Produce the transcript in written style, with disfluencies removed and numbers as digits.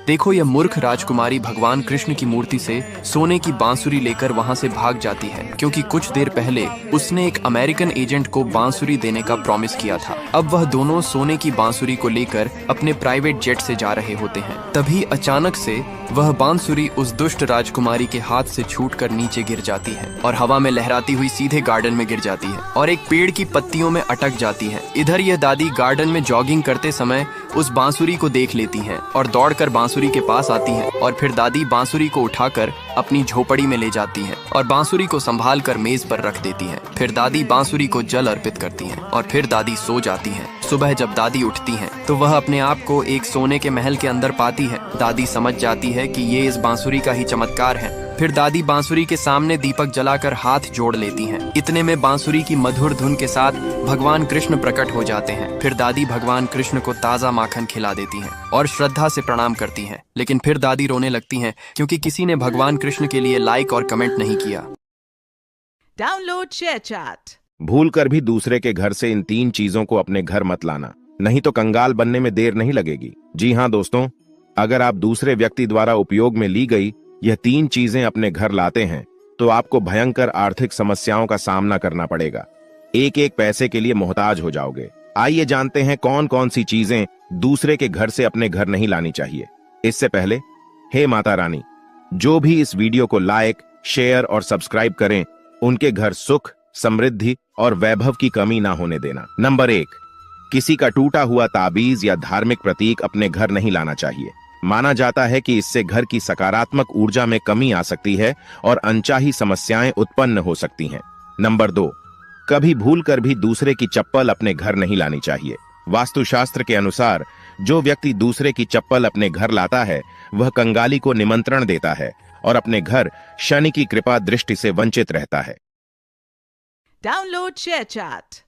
देखो, यह मूर्ख राजकुमारी भगवान कृष्ण की मूर्ति से सोने की बांसुरी लेकर वहां से भाग जाती है, क्योंकि कुछ देर पहले उसने एक अमेरिकन एजेंट को बांसुरी देने का प्रॉमिस किया था। अब वह दोनों सोने की बांसुरी को लेकर अपने प्राइवेट जेट से जा रहे होते हैं। तभी अचानक से वह बांसुरी उस दुष्ट राजकुमारी के हाथ से छूटकर नीचे गिर जाती है और हवा में लहराती हुई सीधे गार्डन में गिर जाती है और एक पेड़ की पत्तियों में अटक जाती है। इधर यह दादी गार्डन में जॉगिंग करते समय उस बांसुरी को देख लेती हैं और दौड़कर बांसुरी के पास आती हैं और फिर दादी बांसुरी को उठाकर अपनी झोपड़ी में ले जाती हैं और बांसुरी को संभाल कर मेज पर रख देती हैं। फिर दादी बांसुरी को जल अर्पित करती हैं और फिर दादी सो जाती हैं। सुबह जब दादी उठती हैं तो वह अपने आप को एक सोने के महल के अंदर पाती है। दादी समझ जाती है कि ये इस बांसुरी का ही चमत्कार है। फिर दादी बांसुरी के सामने दीपक जलाकर हाथ जोड़ लेती हैं। इतने में बांसुरी की मधुर धुन के साथ भगवान कृष्ण प्रकट हो जाते हैं। फिर दादी भगवान कृष्ण को ताज़ा माखन खिला देती हैं और श्रद्धा से प्रणाम करती हैं। लेकिन फिर दादी रोने लगती हैं क्योंकि किसी ने भगवान कृष्ण के लिए लाइक और कमेंट नहीं किया। Download share chat. भूल कर भी दूसरे के घर से इन 3 चीजों को अपने घर मत लाना, नहीं तो कंगाल बनने में देर नहीं लगेगी। जी हाँ दोस्तों, अगर आप दूसरे व्यक्ति द्वारा उपयोग में ली गई यह 3 चीजें अपने घर लाते हैं तो आपको भयंकर आर्थिक समस्याओं का सामना करना पड़ेगा। एक एक पैसे के लिए मोहताज हो जाओगे। आइए जानते हैं कौन कौन सी चीजें दूसरे के घर से अपने घर नहीं लानी चाहिए। इससे पहले, हे माता रानी, जो भी इस वीडियो को लाइक, शेयर और सब्सक्राइब करें उनके घर सुख, समृद्धि और वैभव की कमी ना होने देना। नंबर 1, किसी का टूटा हुआ ताबीज या धार्मिक प्रतीक अपने घर नहीं लाना चाहिए। माना जाता है कि इससे घर की सकारात्मक ऊर्जा में कमी आ सकती है और अनचाही समस्याएं उत्पन्न हो सकती हैं। नंबर 2, कभी भूलकर भी दूसरे की चप्पल अपने घर नहीं लानी चाहिए। वास्तुशास्त्र के अनुसार जो व्यक्ति दूसरे की चप्पल अपने घर लाता है वह कंगाली को निमंत्रण देता है और अपने घर शनि की कृपा दृष्टि से वंचित रहता है। Download share chat.